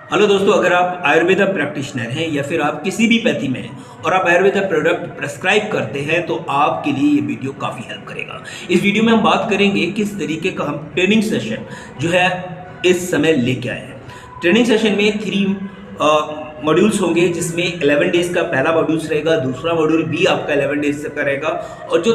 Hello दोस्तों, अगर आप आयुर्वेदा प्रैक्टिशनर हैं या फिर आप किसी भी पैथी में हैं और आप आयुर्वेदा प्रोडक्ट प्रेस्क्राइब करते हैं तो आपके लिए ये वीडियो काफ़ी हेल्प करेगा। इस वीडियो में हम बात करेंगे किस तरीके का हम ट्रेनिंग सेशन जो है इस समय लेके आए हैं। ट्रेनिंग सेशन में 3 मॉड्यूल्स होंगे, जिसमें 11 डेज का पहला मॉड्यूल्स रहेगा, दूसरा मॉड्यूल भी आपका 11 डेज का रहेगा और जो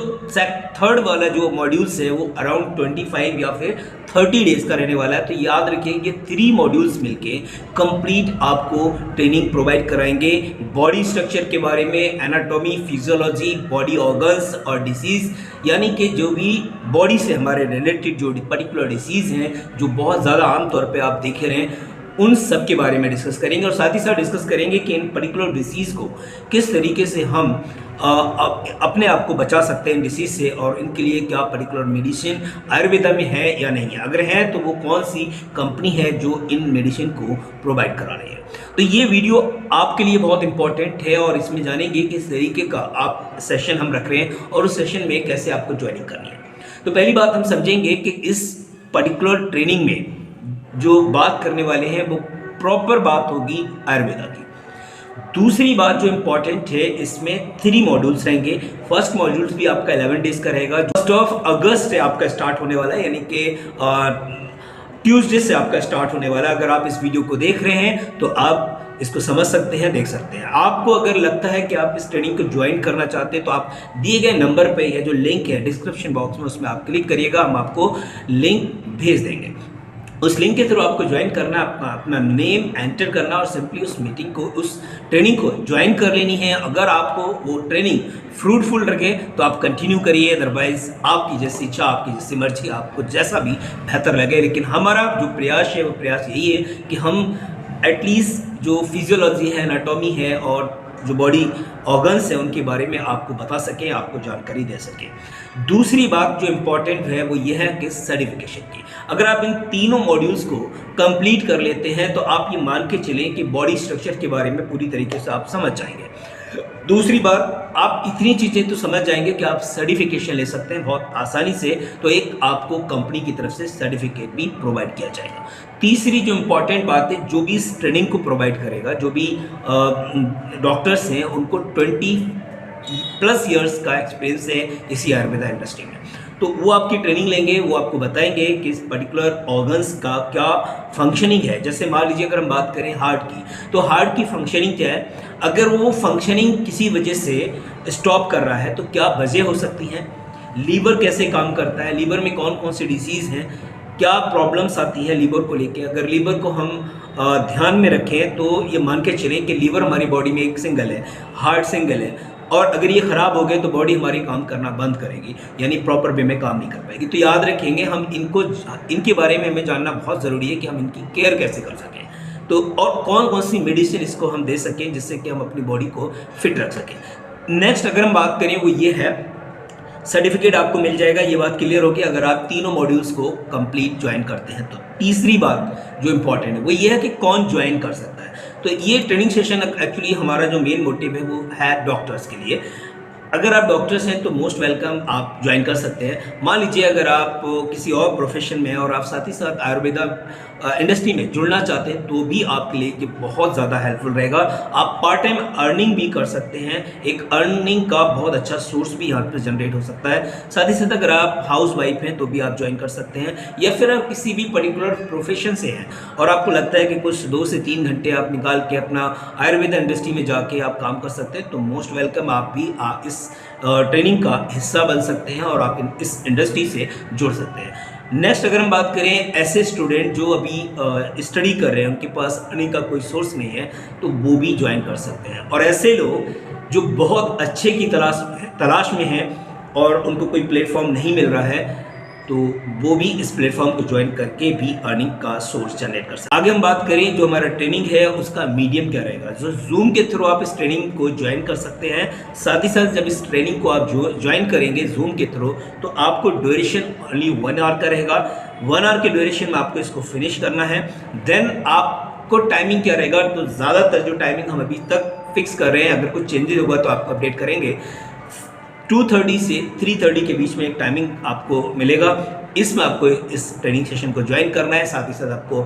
थर्ड वाला जो मॉड्यूल्स है वो अराउंड 25 या फिर 30 डेज का रहने वाला है। तो याद रखिए ये 3 मॉड्यूल्स मिलके कंप्लीट आपको ट्रेनिंग प्रोवाइड कराएंगे बॉडी स्ट्रक्चर के बारे में, एनाटॉमी, फिजियोलॉजी, बॉडी ऑर्गन्स और डिसीज, यानी कि जो भी बॉडी से हमारे रिलेटेड जो पर्टिकुलर डिसीज़ हैं जो बहुत ज़्यादा आमतौर पर आप देखे रहे हैं, उन सब के बारे में डिस्कस करेंगे और साथ ही साथ डिस्कस करेंगे कि इन पर्टिकुलर डिसीज़ को किस तरीके से हम अपने आप को बचा सकते हैं इन डिसीज़ से, और इनके लिए क्या पर्टिकुलर मेडिसिन आयुर्वेदा में है या नहीं है, अगर है तो वो कौन सी कंपनी है जो इन मेडिसिन को प्रोवाइड करा रही है। तो ये वीडियो आपके लिए बहुत इंपॉर्टेंट है और इसमें जानेंगे किस तरीके का आप सेशन हम रख रहे हैं और उस सेशन में कैसे आपको ज्वाइनिंग करनी है। तो पहली बात हम समझेंगे कि इस पर्टिकुलर ट्रेनिंग में जो बात करने वाले हैं वो प्रॉपर बात होगी आयुर्वेदा की। दूसरी बात जो इम्पॉर्टेंट है, इसमें 3 मॉड्यूल्स रहेंगे। फर्स्ट मॉड्यूल्स भी आपका 11 डेज का रहेगा, 1 अगस्त से आपका स्टार्ट होने वाला है, यानी कि ट्यूसडे से आपका स्टार्ट होने वाला है। अगर आप इस वीडियो को देख रहे हैं तो आप इसको समझ सकते हैं, देख सकते हैं। आपको अगर लगता है कि आप इस ट्रेनिंग को ज्वाइन करना चाहते हैं तो आप दिए गए नंबर पे है जो लिंक है डिस्क्रिप्शन बॉक्स में, उसमें आप क्लिक करिएगा, हम आपको लिंक भेज देंगे। उस लिंक के थ्रू आपको ज्वाइन करना, अपना नेम एंटर करना और सिंपली उस मीटिंग को, उस ट्रेनिंग को ज्वाइन कर लेनी है। अगर आपको वो ट्रेनिंग फ्रूटफुल लगे तो आप कंटिन्यू करिए, अदरवाइज आपकी जैसी इच्छा, आपकी जैसी मर्जी, आपको जैसा भी बेहतर लगे। लेकिन हमारा जो प्रयास है वो प्रयास यही है कि हम एटलीस्ट जो फिजियोलॉजी है, एनाटॉमी है और जो बॉडी ऑर्गन्स हैं उनके बारे में आपको बता सकें, आपको जानकारी दे सकें। दूसरी बात जो इम्पॉर्टेंट है वो ये है कि सर्टिफिकेशन की। अगर आप इन तीनों मॉड्यूल्स को कंप्लीट कर लेते हैं तो आप ये मान के चलें कि बॉडी स्ट्रक्चर के बारे में पूरी तरीके से आप समझ जाएंगे। दूसरी बात, आप इतनी चीज़ें तो समझ जाएंगे कि आप सर्टिफिकेशन ले सकते हैं बहुत आसानी से, तो एक आपको कंपनी की तरफ से सर्टिफिकेट भी प्रोवाइड किया जाएगा। तीसरी जो इम्पॉर्टेंट बात है, जो भी इस ट्रेनिंग को प्रोवाइड करेगा, जो भी डॉक्टर्स हैं उनको 20+ ईयर्स का एक्सपीरियंस है इसी आयुर्वेदा इंडस्ट्री में। तो वो आपकी ट्रेनिंग लेंगे, वो आपको बताएंगे कि इस पर्टिकुलर ऑर्गन्स का क्या फंक्शनिंग है। जैसे मान लीजिए अगर हम बात करें हार्ट की, तो हार्ट की फंक्शनिंग क्या है, अगर वो फंक्शनिंग किसी वजह से स्टॉप कर रहा है तो क्या वजह हो सकती हैं, लीवर कैसे काम करता है, लीवर में कौन कौन सी डिसीज़ हैं, क्या प्रॉब्लम्स आती है लीवर को लेके। अगर लीवर को हम ध्यान में रखें तो ये मान के चलें कि लीवर हमारी बॉडी में एक सिंगल है, हार्ट सिंगल है, और अगर ये ख़राब हो गए तो बॉडी हमारी काम करना बंद करेगी, यानी प्रॉपर वे में काम नहीं कर पाएगी। तो याद रखेंगे, हम इनके बारे में हमें जानना बहुत ज़रूरी है कि हम इनकी केयर कैसे कर सकें, तो और कौन कौन सी मेडिसिन इसको हम दे सकें जिससे कि हम अपनी बॉडी को फिट रख सकें। नेक्स्ट अगर हम बात करें वो ये है, सर्टिफिकेट आपको मिल जाएगा, ये बात क्लियर होगी अगर आप तीनों मॉड्यूल्स को कंप्लीट ज्वाइन करते हैं। तो तीसरी बात जो इम्पॉर्टेंट है वो ये है कि कौन ज्वाइन कर सकता है। तो ये ट्रेनिंग सेशन एक्चुअली हमारा जो मेन मोटिव है वो है डॉक्टर्स के लिए। अगर आप डॉक्टर्स हैं तो मोस्ट वेलकम, आप ज्वाइन कर सकते हैं। मान लीजिए अगर आप किसी और प्रोफेशन में हैं और आप साथ ही साथ आयुर्वेदा इंडस्ट्री में जुड़ना चाहते हैं तो भी आपके लिए ये बहुत ज़्यादा हेल्पफुल रहेगा। आप पार्ट टाइम अर्निंग भी कर सकते हैं, एक अर्निंग का बहुत अच्छा सोर्स भी यहाँ पर जनरेट हो सकता है। साथ ही साथ अगर आप हाउस वाइफ हैं तो भी आप ज्वाइन कर सकते हैं, या फिर आप किसी भी पर्टिकुलर प्रोफेशन से हैं और आपको लगता है कि कुछ 2 से 3 घंटे आप निकाल के अपना आयुर्वेदा इंडस्ट्री में जाके आप काम कर सकते हैं, तो मोस्ट वेलकम, आप भी इस ट्रेनिंग का हिस्सा बन सकते हैं और आप इस इंडस्ट्री से जुड़ सकते हैं। नेक्स्ट अगर हम बात करें ऐसे स्टूडेंट जो अभी स्टडी कर रहे हैं, उनके पास अर्निंग का कोई सोर्स नहीं है, तो वो भी ज्वाइन कर सकते हैं। और ऐसे लोग जो बहुत अच्छे की तलाश में हैं और उनको कोई प्लेटफॉर्म नहीं मिल रहा है, तो वो भी इस प्लेटफॉर्म को ज्वाइन करके भी अर्निंग का सोर्स जनरेट कर सकते हैं। आगे हम बात करें जो हमारा ट्रेनिंग है उसका मीडियम क्या रहेगा, जो जूम के थ्रू आप इस ट्रेनिंग को ज्वाइन कर सकते हैं। साथ ही साथ जब इस ट्रेनिंग को आप ज्वाइन करेंगे जूम के थ्रू तो आपको ड्यूरेशन ओनली 1 आवर का रहेगा। 1 आवर के ड्यूरेशन में आपको इसको फिनिश करना है। देन आपको टाइमिंग क्या रहेगा, तो ज़्यादातर जो टाइमिंग हम अभी तक फिक्स कर रहे हैं, अगर कुछ चेंजेस होगा तो आपको अपडेट करेंगे। 2:30 से 3:30 के बीच में एक टाइमिंग आपको मिलेगा। इसमें आपको इस ट्रेनिंग सेशन को ज्वाइन करना है, साथ ही साथ आपको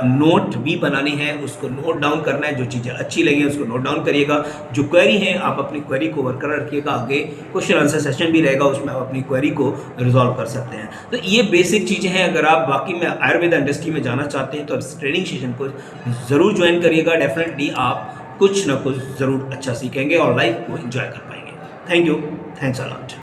नोट भी बनाने हैं, उसको नोट डाउन करना है, जो चीज़ें अच्छी लगी उसको नोट डाउन करिएगा, जो क्वेरी है आप अपनी क्वेरी को बरकरार रखिएगा, आगे क्वेश्चन आंसर सेशन भी रहेगा, उसमें आप अपनी क्वेरी को रिजॉल्व कर सकते हैं। तो ये बेसिक चीज़ें हैं, अगर आप बाकी में आयुर्वेदा इंडस्ट्री में जाना चाहते हैं तो इस ट्रेनिंग सेशन को ज़रूर ज्वाइन करिएगा, डेफिनेटली आप कुछ ना कुछ ज़रूर अच्छा सीखेंगे और लाइफ को एंजॉय कर पाएंगे। Thank you, thanks a lot.